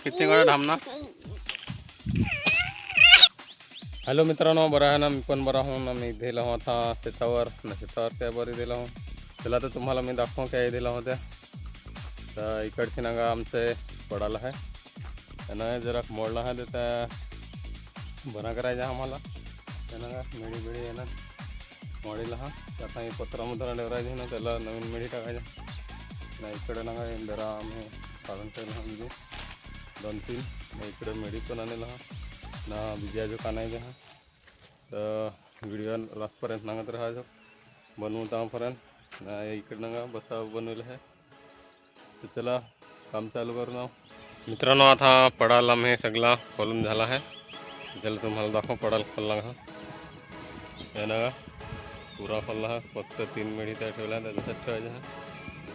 किती वेळा थांबना. हॅलो मित्रांनो, बरं आहे ना. मी पण बरा हो ना. मी दिला होता शेतावर ना, शेतावर त्या बरी दिला हो. त्याला तर तुम्हाला मी दाखवू काय दिला होत्या. तर इकडची नागा आमचे पडाला आहे त्यांना जरा मोडला आहे. तर त्या बरा करायचा आम्हाला त्यांना का मेडी बिडी येणार मोडीला हा. आता हे पत्रामुद्रा ठेवायचे ना, त्याला नवीन मेडी टाकायच्या ना. इकडे ना काय जरा आम्ही काढून ठेवलं हा म्हणजे 2-3 इकडे मेडी पण आणलेला हा ना. बिजा जो कानायचा हा. तर व्हिडिओ लास्टपर्यंत नागत राहायचं बनवून त्यापर्यंत ना. इकडनं का बसा बनवलं आहे. तर चला काम चालू करू ना मित्रांनो. आता पडाला मी सगळा खोलून झाला आहे. त्याला तुम्हाला दाखव पडाल खोलला हा. यानं का पुरा खोलला हा. फक्त 3 मेढी त्या ठेवल्या त्या तसंच ठेवायच्या हा.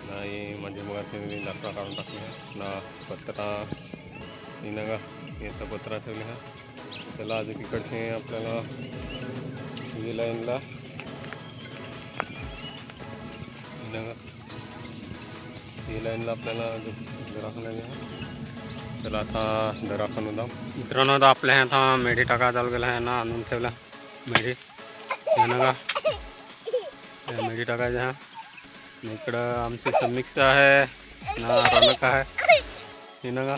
नाही म्हणजे मग मी लाकडा काढून टाकली आहे ना. पत्रा हिनं का याचा पत्रा ठेवले हा. त्याला अजून इकडचे आपल्याला ही लाईनला ही लाईनला आपल्याला दराखण्याचे आहे. त्याला आता दराखण होता मित्रांनो. आता आपल्या ह्या आता मेढी टाका चालू केला आहे ना. आणून ठेवला मेढी यानं का मेढी टाकायच्या हा. इकडं आमची समिक्स आहे ना. रौनक आहे हिनं का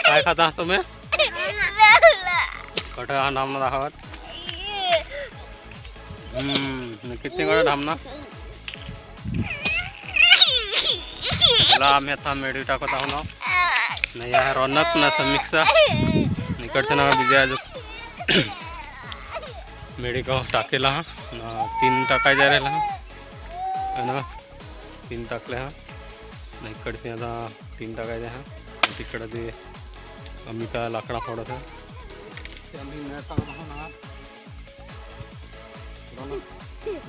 काय खाता तुम्ही कठे हा नाम दाखवत. किती वेळा थांबना. त्याला आम्ही आता मेढी टाकत आहो ना. नाही आहे रौनक ना समिक्सा इकडचं ना बिजा जो मेढी का टाकेला हा ना. 3 टाकायच्या राहिला हा ना. 3 टाकले हा ना. इकडचे आता 3 टाकायचे हा. तिकडं ते आम्ही का लाकडा फोडत आहे ते आम्ही मेळ टाकत आहो ना.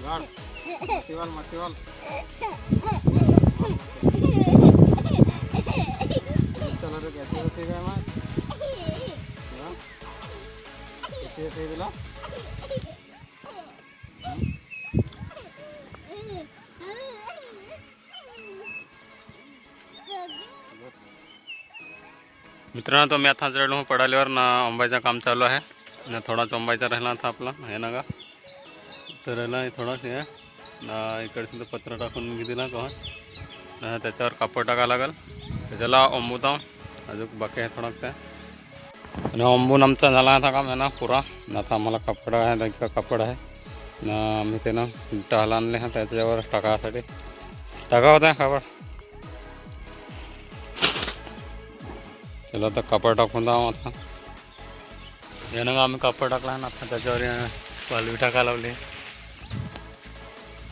गाड मातीवाल मातीवाल चला रे. कैसे होते काय मग कैसे होते तुला. मित्रांनो तो मी आता चढलो पडाल्यावर ना. अंबाईचं काम चालू आहे ना. थोडाच अंबाईचा राहिला था आपला हे ना का. तर राहिला थोडाच हे ना. इकडचं तर पत्र टाकून दिला का ना. त्याच्यावर कापड टाका लागेल. त्याच्याला अंबुता अजून बाकी आहे थोडा त्या आणि अंबून आमचा झाला था काम आहे ना पुरा. आता आम्हाला कापड आहे त्या कापड आहे ना. आम्ही ते ना टाला आणले हा. त्याच्यावर टाकासाठी टाका होता कापड. चला आता कापड टाकून जाऊ. आता यानं आम्ही कापड टाकला ना. आता त्याच्यावर पालवी टाका लावली.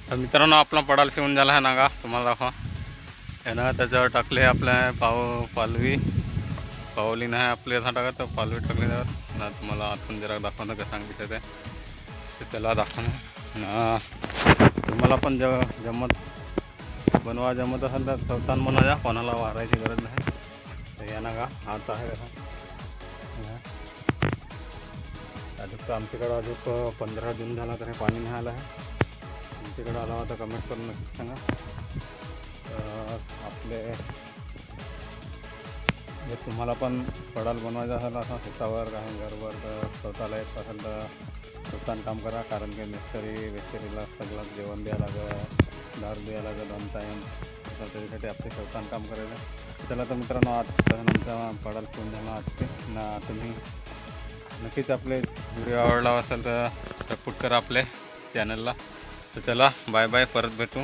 तर मित्रांनो आपला पडाल शिवून झाला आहे ना का. तुम्हाला दाखवा यानं त्याच्यावर टाकले आपल्या पालवी पावली नाही आपली आता टाका. तर पालवी टाकली त्यावर ना. तुम्हाला आतून जरा दाखवणं का सांगितलं ते त्याला दाखवणं ना. तुम्हाला पण जमत बनवा जमत असेल तर चौथान बनवा. कोणाला वारायची गरज नाही. तर यानं का हात आहे का अजून आमच्याकडं अजून 15 दिन झाला तरी पाणी नाही आलं आहे. आमच्याकडं आला होता कमेंट करून नक्की सांगा. आपले हे तुम्हाला पण पडाल बनवायचं असेल असं शेतावर काही घरवर तर स्वतःला येत असेल तर स्वतःनं काम करा. कारण की वेस्टरीला सगळं जेवण द्यायला लागं दारू द्यायला लागं 2 टाईम. तर त्याच्यासाठी आपले स्वतःनं काम करायचं. चला तर मित्रांनो आजचा पडाल शिवून झाला आजचे ना. तुम्ही नक्कीच आपले व्हिडिओ आवडला असेल तर सपोर्ट करा आपले चॅनलला. तर चला बाय बाय. परत भेटू.